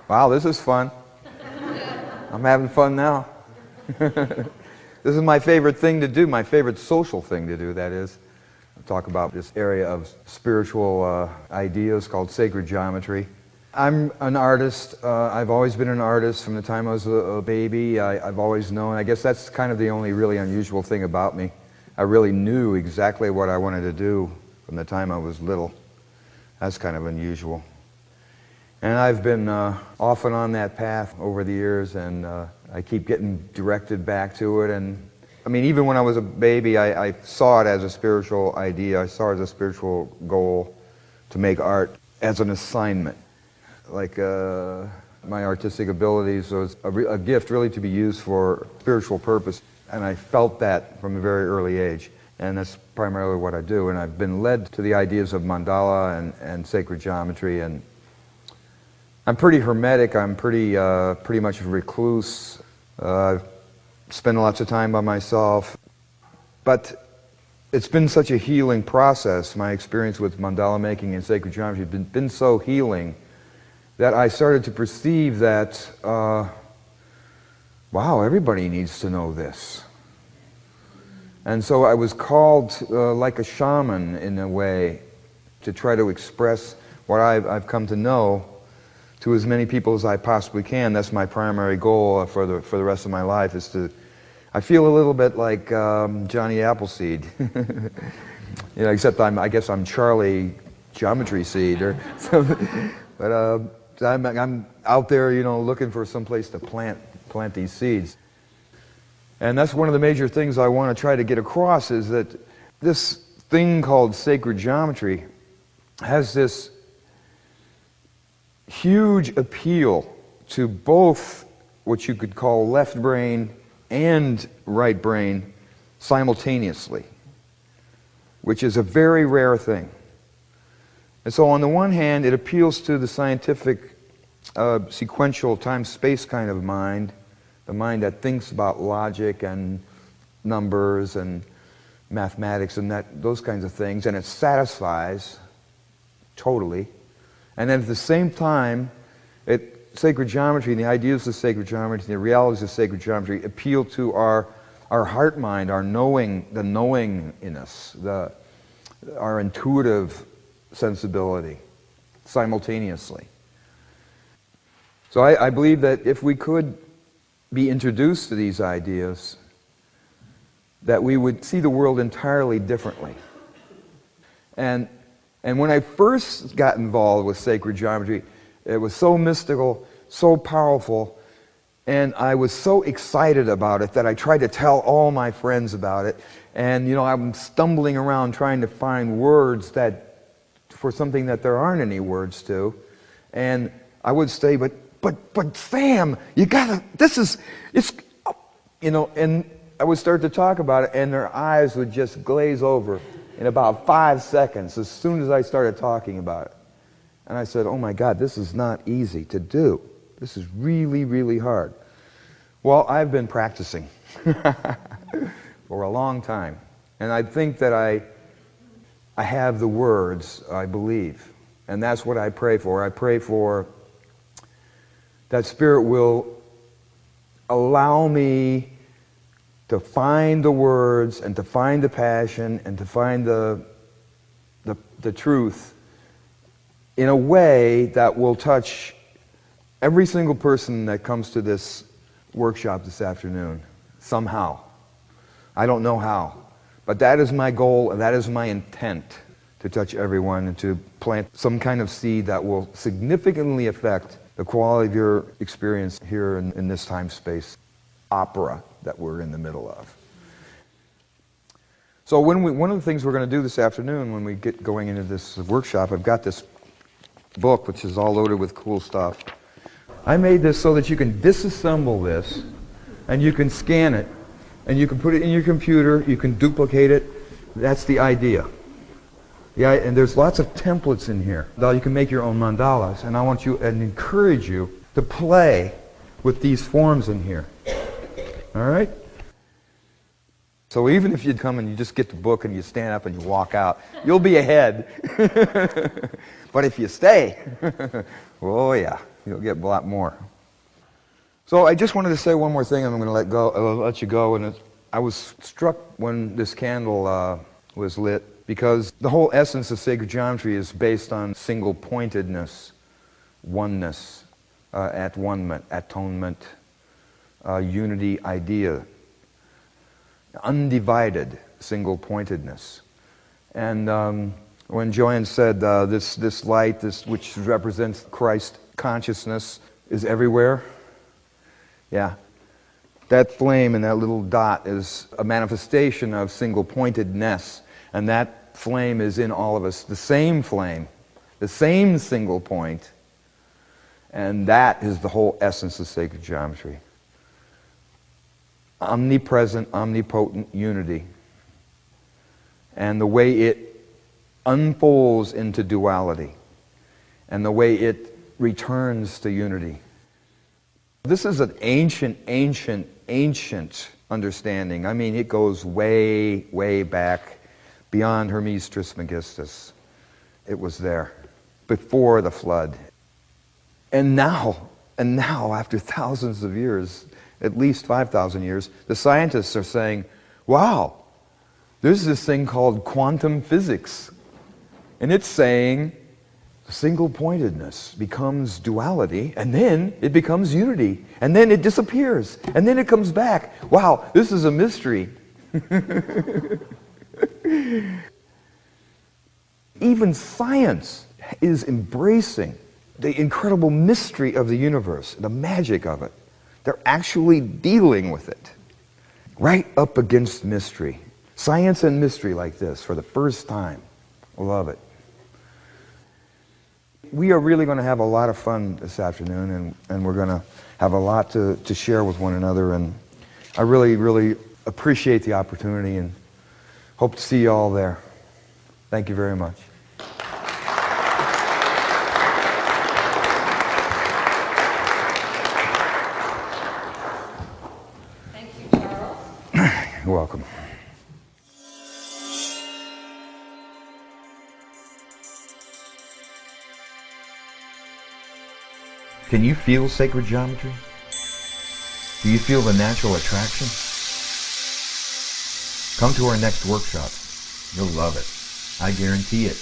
Wow, this is fun. I'm having fun now. This is my favorite thing to do, my favorite social thing to do, that is. Talk about this area of spiritual ideas called sacred geometry. I'm an artist. I've always been an artist from the time I was a baby. I've always known. I guess that's kind of the only really unusual thing about me. I really knew exactly what I wanted to do from the time I was little. That's kind of unusual. And I've been off and on that path over the years, and I keep getting directed back to it. And I mean, even when I was a baby, I saw it as a spiritual idea. I saw it as a spiritual goal to make art as an assignment. Like my artistic abilities was a gift really to be used for spiritual purpose. And I felt that from a very early age. And that's primarily what I do. And I've been led to the ideas of mandala and sacred geometry. And I'm pretty hermetic. I'm pretty much a recluse. I spend lots of time by myself. But it's been such a healing process. My experience with mandala making and sacred geometry has been so healing that I started to perceive that, wow, everybody needs to know this. And so I was called like a shaman in a way to try to express what I've come to know to as many people as I possibly can. That's my primary goal for the rest of my life, is to, I feel a little bit like Johnny Appleseed. You know, except I guess I'm Charlie Geometry Seed or something. But I'm out there, you know, looking for some place to plant these seeds. And that's one of the major things I want to try to get across, is that this thing called sacred geometry has this huge appeal to both what you could call left brain and right brain simultaneously, which is a very rare thing. And so on the one hand, it appeals to the scientific sequential time-space kind of mind, the mind that thinks about logic and numbers and mathematics and those kinds of things, and it satisfies totally. And then at the same time, sacred geometry, the ideas of sacred geometry, the realities of sacred geometry appeal to our heart mind, our knowing, the knowing in us, our intuitive sensibility simultaneously. So I believe that if we could be introduced to these ideas, that we would see the world entirely differently. And when I first got involved with sacred geometry, it was so mystical, so powerful, and I was so excited about it that I tried to tell all my friends about it. And, you know, I'm stumbling around trying to find words for something that there aren't any words to. And I would say, but Sam, you gotta, it's, you know, and I would start to talk about it, and their eyes would just glaze over in about 5 seconds as soon as I started talking about it. And I said, oh my God, this is not easy to do. This is really, really hard. Well, I've been practicing for a long time. And I think that I have the words, I believe. And that's what I pray for. I pray for that Spirit will allow me to find the words and to find the passion and to find the truth in a way that will touch every single person that comes to this workshop this afternoon, somehow. I don't know how, but that is my goal and that is my intent, to touch everyone and to plant some kind of seed that will significantly affect the quality of your experience here in this time-space opera that we're in the middle of. So one of the things we're going to do this afternoon when we get going into this workshop, I've got this book which is all loaded with cool stuff. I made this so that you can disassemble this and you can scan it and you can put it in your computer, you can duplicate it. That's the idea. Yeah, and there's lots of templates in here. You can make your own mandalas, and I want you and encourage you to play with these forms in here. All right? So even if you come and you just get the book and you stand up and you walk out, you'll be ahead. But if you stay, oh yeah. You'll get a lot more. So I just wanted to say one more thing, and I'm going to let you go. And I was struck when this candle was lit, because the whole essence of sacred geometry is based on single-pointedness, oneness, at-one-ment, atonement, unity idea, undivided single-pointedness. And when Joanne said this light, which represents Christ consciousness, is everywhere, yeah, that flame and that little dot is a manifestation of single-pointedness, and that flame is in all of us, the same flame, the same single point, and that is the whole essence of sacred geometry. Omnipresent, omnipotent unity. And the way it unfolds into duality, and the way it returns to unity. This is an ancient, ancient, ancient understanding. I mean, it goes way, way back beyond Hermes Trismegistus. It was there before the flood. And now, after thousands of years, at least 5,000 years, the scientists are saying, wow, there's this thing called quantum physics. And it's saying single-pointedness becomes duality, and then it becomes unity, and then it disappears, and then it comes back. Wow, this is a mystery. Even science is embracing the incredible mystery of the universe, the magic of it. They're actually dealing with it. Right up against mystery. Science and mystery like this for the first time. I love it. We are really going to have a lot of fun this afternoon, and we're going to have a lot to share with one another, and I really, really appreciate the opportunity and hope to see you all there. Thank you very much. Thank you, Charles. You're welcome. Can you feel sacred geometry? Do you feel the natural attraction? Come to our next workshop. You'll love it. I guarantee it.